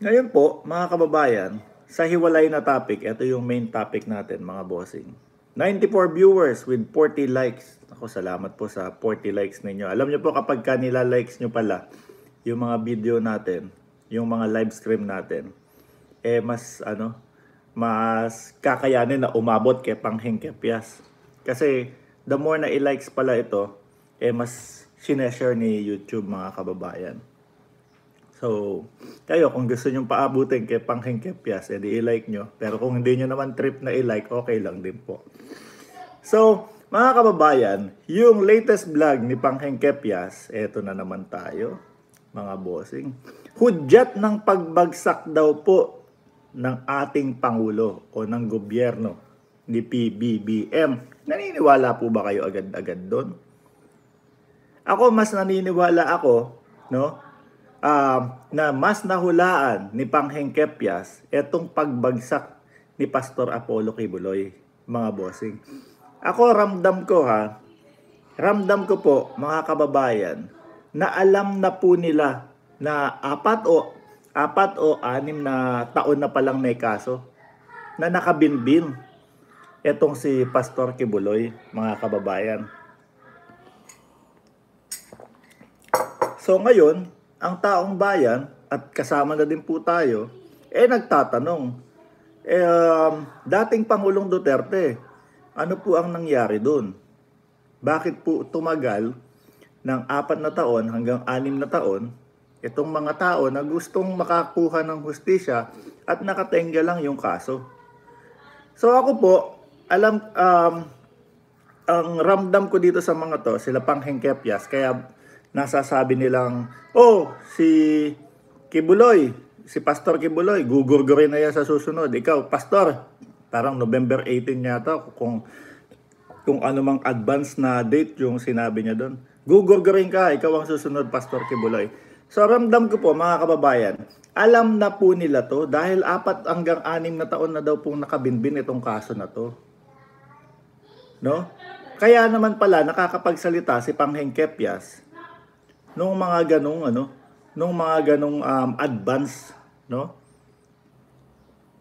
Ngayon po, mga kababayan, sa hiwalay na topic, ito yung main topic natin mga bossing. 94 viewers with 40 likes. Ako, salamat po sa 40 likes ninyo. Alam nyo po kapag kanila likes nyo pala, yung mga video natin, yung mga live stream natin, mas kakayanin na umabot kay Pangheng Kepias. Kasi the more na i-likes pala ito, mas sineshare ni YouTube mga kababayan. So, kayo kung gusto nyo paabutin kay Pangheng Kepias, edi i-like nyo. Pero kung hindi nyo naman trip na i-like, okay lang din po. So, mga kababayan, yung latest vlog ni Pangheng Kepias, eto na naman tayo, mga bossing. Hudyat ng pagbagsak daw po ng ating Pangulo o ng gobyerno ni PBBM. Naniniwala po ba kayo agad-agad doon? Ako, mas naniniwala ako, no? Na mas nahulaan ni Pangheng Kepias etong pagbagsak ni Pastor Apollo Kibuloy, mga bossing. Ako ramdam ko po mga kababayan na alam na po nila na apat o anim na taon na palang may kaso na nakabinbin etong si Pastor Kibuloy, mga kababayan. So ngayon, ang taong bayan, at kasama na din po tayo, nagtatanong, dating Pangulong Duterte, ano po ang nangyari doon? Bakit po tumagal ng 4 na taon hanggang 6 na taon, itong mga tao na gustong makakuha ng hustisya at nakatenga lang yung kaso? So ako po, ang ramdam ko dito sa mga to, sila Pangheng Kepias, kaya nasasabi nilang, si Kibuloy, si Pastor Kibuloy, gugurgurin na yan sa susunod. Ikaw, Pastor, parang November 18 yata, kung ano mang advance na date yung sinabi niya doon. Gugurgurin ka, ikaw ang susunod, Pastor Kibuloy. So, ramdam ko po, mga kababayan, alam na po nila to dahil 4 hanggang 6 na taon na daw pong nakabinbin itong kaso na to. No? Kaya naman pala, nakakapagsalita si Pangheng Kepias nung mga ganong advance, no?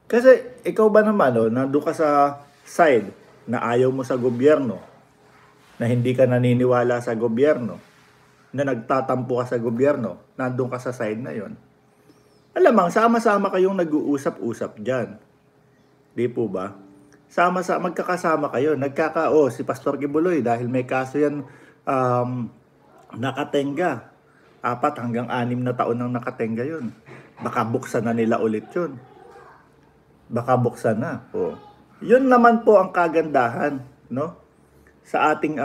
Kasi ikaw ba naman, nandun ka sa side na ayaw mo sa gobyerno, na hindi ka naniniwala sa gobyerno, na nagtatampo ka sa gobyerno, nandun ka sa side na yon. Alamang, sama-sama kayong nag-uusap-usap dyan. Di po ba? Magkakasama kayo. Si Pastor Kibuloy, dahil may kaso yan, nakatenga. 4 hanggang 6 na taon nang nakatenga yun. Baka buksan na nila ulit yun. Baka buksan na. Yun naman po ang kagandahan, no? Sa ating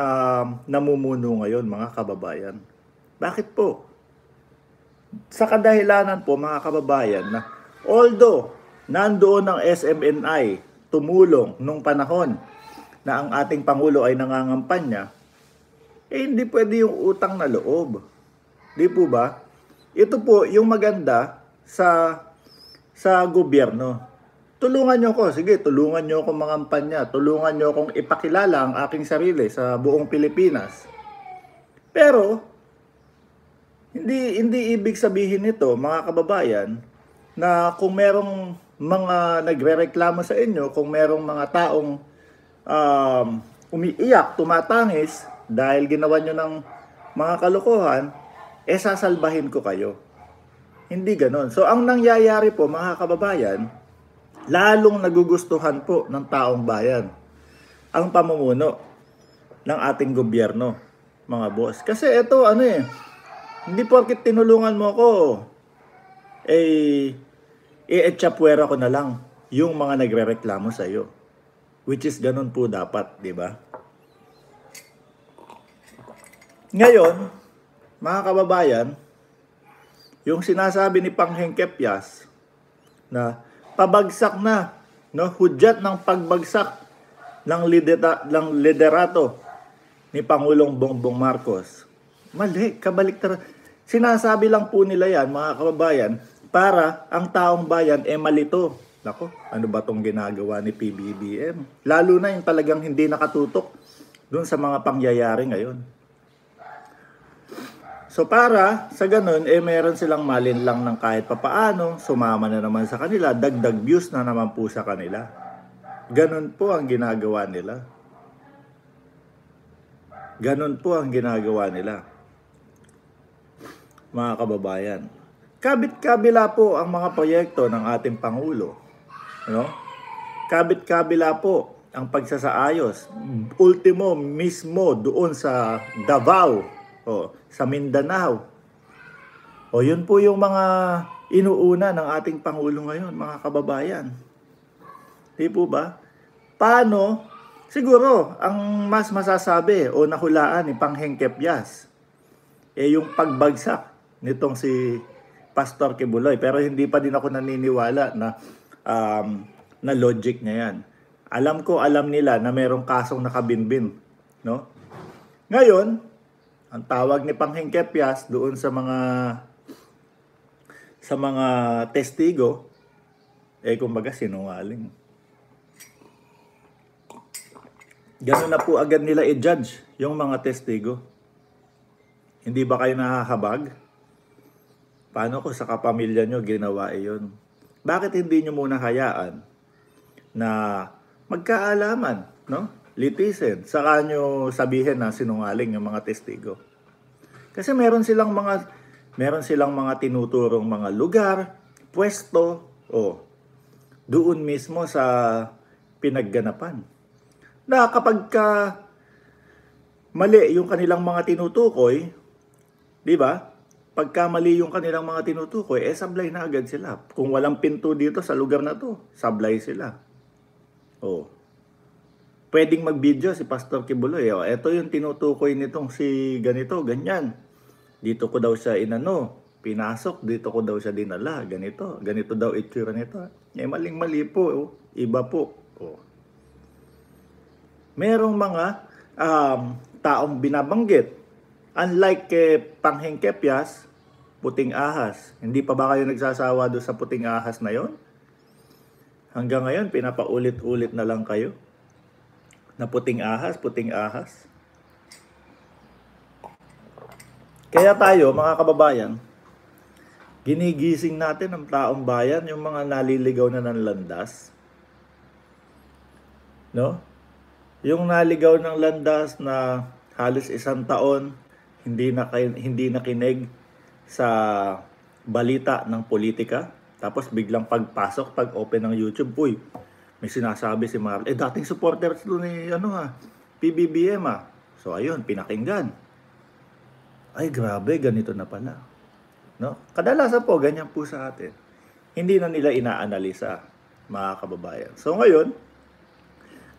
namumuno ngayon, mga kababayan. Bakit po? Sa kadahilanan po, mga kababayan, na although nandoon ang SMNI tumulong nung panahon na ang ating Pangulo ay nangangampanya, hindi pwede yung utang na loob. Di po ba? Ito po yung maganda sa gobyerno. Tulungan nyo ko. Sige, tulungan nyo akong mangampanya. Tulungan nyo akong ipakilala ang aking sarili sa buong Pilipinas. Pero, hindi ibig sabihin nito, mga kababayan, na kung merong mga nagrereklamo sa inyo, kung merong mga taong umiiyak, tumatangis, dahil ginawa nyo ng mga kalokohan, sasalbahin ko kayo. Hindi ganon. So, ang nangyayari po, mga kababayan, lalong nagugustuhan po ng taong bayan ang pamumuno ng ating gobyerno, mga boss. Kasi ito, hindi porket tinulungan mo ko, i-etchapuera ko na lang yung mga nagrereklamo sa iyo. Which is ganon po dapat, di ba? Ngayon, mga kababayan, yung sinasabi ni Pangheng Kepias na pabagsak na, no, hudyat ng pagbagsak ng liderato ni Pangulong Bongbong Marcos. Mali, kabaliktaran. Sinasabi lang po nila yan, mga kababayan, para ang taong bayan malito. Nako, ano ba tong ginagawa ni PBBM? Lalo na yung talagang hindi nakatutok dun sa mga pangyayari ngayon. So para sa ganun, meron silang malinlang ng kahit papaano, sumama na naman sa kanila, dagdag views na naman po sa kanila. Ganun po ang ginagawa nila. Ganun po ang ginagawa nila, mga kababayan. Kabit-kabila po ang mga proyekto ng ating Pangulo. No? Kabit-kabila po ang pagsasaayos. Ultimo mismo doon sa Davao, sa Mindanao. Yun po yung mga inuuna ng ating Pangulo ngayon, mga kababayan. Di po ba? Paano? Siguro, ang mas masasabi o nahulaan ni Pangheng Kepias, yung pagbagsak nitong si Pastor Kibuloy. Pero hindi pa din ako naniniwala na logic niya yan. Alam nila na merong kasong nakabinbin. No? Ngayon, ang tawag ni Pangheng Kepias doon sa mga testigo, kumbaga sinungaling. Ganun na po agad nila i-judge yung mga testigo. Hindi ba kayo nakakabag? Paano ko sa kapamilya nyo ginawa iyon? Bakit hindi nyo muna hayaan na magkaalaman, no? Litisin, saka nyo sabihin na sinungaling yung mga testigo. Kasi meron silang mga tinuturong mga lugar, pwesto, doon mismo sa pinagganapan. Na kapag mali yung kanilang mga tinutukoy, di ba? Pagka mali yung kanilang mga tinutukoy, sablay na agad sila. Kung walang pinto dito sa lugar na to, sablay sila. Pwedeng mag-video si Pastor Kibuloy. Ito yung tinutukoy nitong si ganito, ganyan. Dito ko daw siya pinasok, dito ko daw siya dinala, ganito daw itsura nito. Maling-mali po, iba po. Merong mga taong binabanggit. Unlike kay Pangheng Kepias, puting ahas. Hindi pa ba kayo nagsasawa doon sa puting ahas na yon? Hanggang ngayon, pinapaulit-ulit na lang kayo. Na puting ahas, puting ahas. Kaya tayo, mga kababayan, ginigising natin ang taong bayan, yung mga naliligaw na ng landas. No? Yung naligaw ng landas na halos 1 taon, hindi nakinig sa balita ng politika. Tapos biglang pagpasok, pag-open ng YouTube, may sinasabi si Marl, dating supporters doon ni PBBM So ayun, pinakinggan. Ay grabe, ganito na pala. No? Kadalasan po, ganyan po sa atin. Hindi na nila inaanalisa, mga kababayan. So ngayon,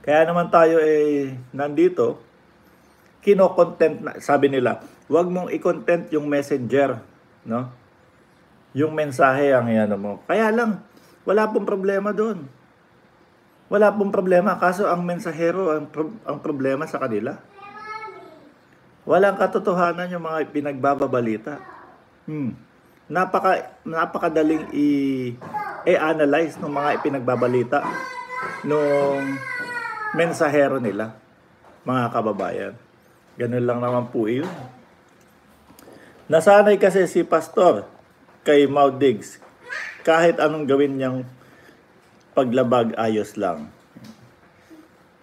kaya naman tayo nandito, kino-content na, sabi nila, wag mong i-content yung messenger, no? Yung mensahe ang mo. Kaya lang, wala pong problema doon. Wala pong problema. Kaso ang mensahero, ang problema sa kanila. Walang katotohanan yung mga pinagbababalita. Napakadaling i-analyze ng mga ipinagbabalita nung mensahero nila, mga kababayan. Ganun lang naman po yun. Nasanay kasi si Pastor kay Mau Diggs, kahit anong gawin niyang paglabag, ayos lang.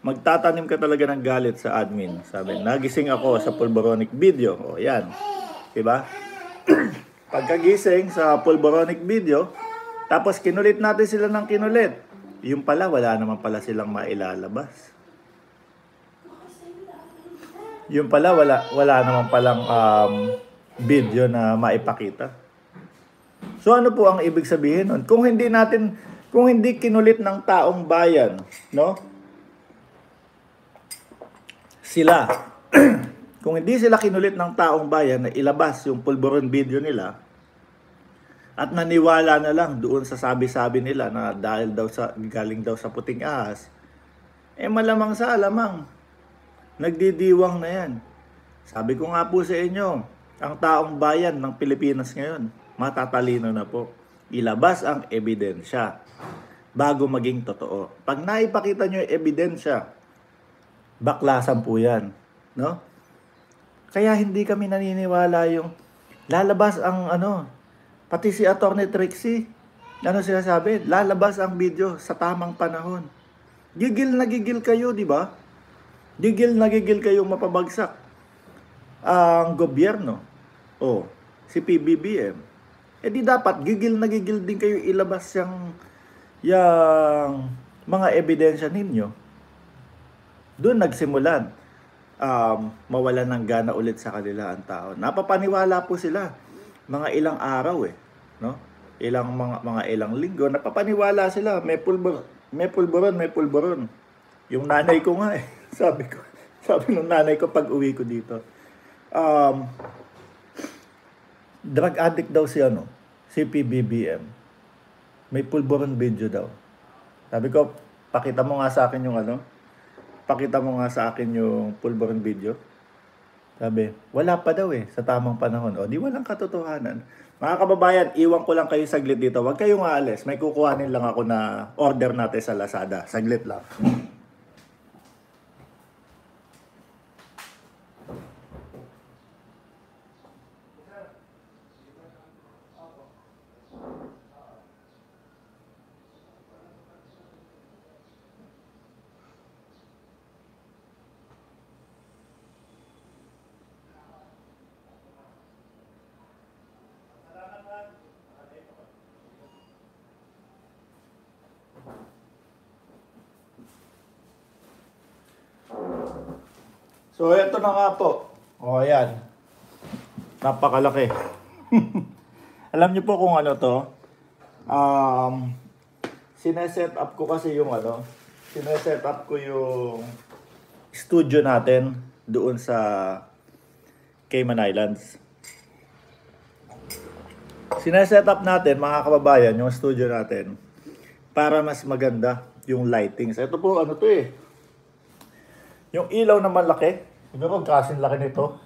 Magtatanim ka talaga ng galit sa admin. Sabi, nagising ako sa pulboronic video. Yan. Diba? Pagkagising sa pulboronic video, tapos kinulit natin sila ng kinulit. Yung pala, wala naman pala silang mailalabas. Yung pala, wala naman palang video na maipakita. So ano po ang ibig sabihin nun? Kung hindi kinulit ng taong bayan, no? Sila, kung hindi sila kinulit ng taong bayan na ilabas yung pulburon video nila, at naniwala na lang doon sa sabi-sabi nila na dahil galing daw sa puting ahas, malamang sa alamang, nagdidiwang na yan. Sabi ko nga po sa inyo, ang taong bayan ng Pilipinas ngayon, matatalino na po. Ilabas ang ebidensya bago maging totoo. Pag naipakita nyo yung ebidensya, baklasan po yan. No? Kaya hindi kami naniniwala yung lalabas ang ano, pati si Attorney Trixie, ano sinasabi? Lalabas ang video sa tamang panahon. Gigil na gigil kayo, di ba? Gigil na gigil kayong mapabagsak ang gobyerno. O, si PBBM. Eh di dapat gigil na gigil din kayo ilabas yung mga ebidensya ninyo. Doon nagsimulan mawalan ng gana ulit sa kanila ang tao. Napapaniwala po sila mga ilang araw no? Mga ilang linggo napapaniwala sila, may pulburon, may pulburon. Yung nanay ko nga sabi ng nanay ko pag uwi ko dito. Drug addict daw si PBBM. May pulburon video daw. Sabi ko, pakita mo nga sa akin yung pulburon video. Sabi, wala pa daw sa tamang panahon. O, di walang katotohanan. Mga kababayan, iwan ko lang kayo saglit dito. Huwag kayong aalis. May kukuhanin lang ako na order natin sa Lazada. Saglit lang. So, ito na nga po. O, ayan. Napakalaki. Alam niyo po kung ano to? Sineset up ko kasi sineset up ko yung studio natin doon sa Cayman Islands. Sineset up natin, mga kababayan, yung studio natin para mas maganda yung lightings. Ito po, yung ilaw na malaki, siguro kasing laki nito,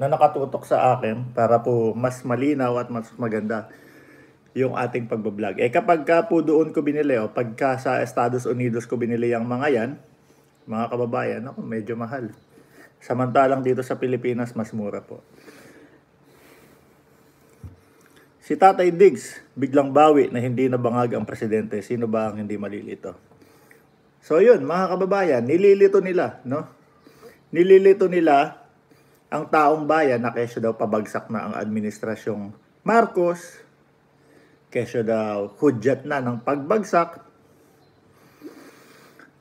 na nakatutok sa akin para po mas malinaw at mas maganda yung ating pagbablog. Kapag ka po doon ko binili, pagka sa Estados Unidos ko binili yung mga yan, mga kababayan, medyo mahal. Samantalang dito sa Pilipinas, mas mura po. Si Tatay Diggs, biglang bawi na hindi nabangag ang presidente. Sino ba ang hindi malilito? So yun, mga kababayan, nililito nila, Nililito nila ang taong bayan na kesyo daw pabagsak na ang administrasyong Marcos, kesyo daw hudyat na ng pagbagsak.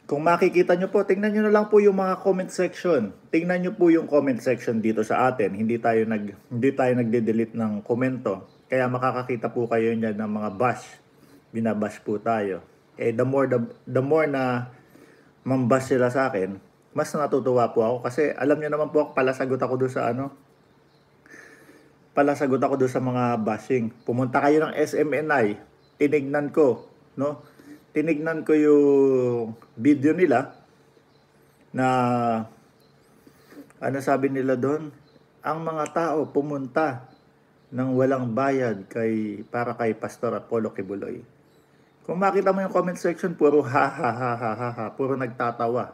Kung makikita nyo po, tingnan nyo na lang po yung mga comment section. Tingnan nyo po yung comment section dito sa atin. Hindi tayo nagde-delete ng komento. Kaya makakakita po kayo niyan ng mga bash. Binabash po tayo. The more na mambash sila sa akin, mas natutuwa po ako kasi alam niyo naman po ako, palasagot ako doon sa mga bashing. Pumunta kayo ng SMNI, tinignan ko yung video nila na ano sabi nila doon, ang mga tao pumunta ng walang bayad para kay Pastor Apollo Kibuloy. Kung makita mo yung comment section, puro ha ha ha ha ha ha, puro nagtatawa.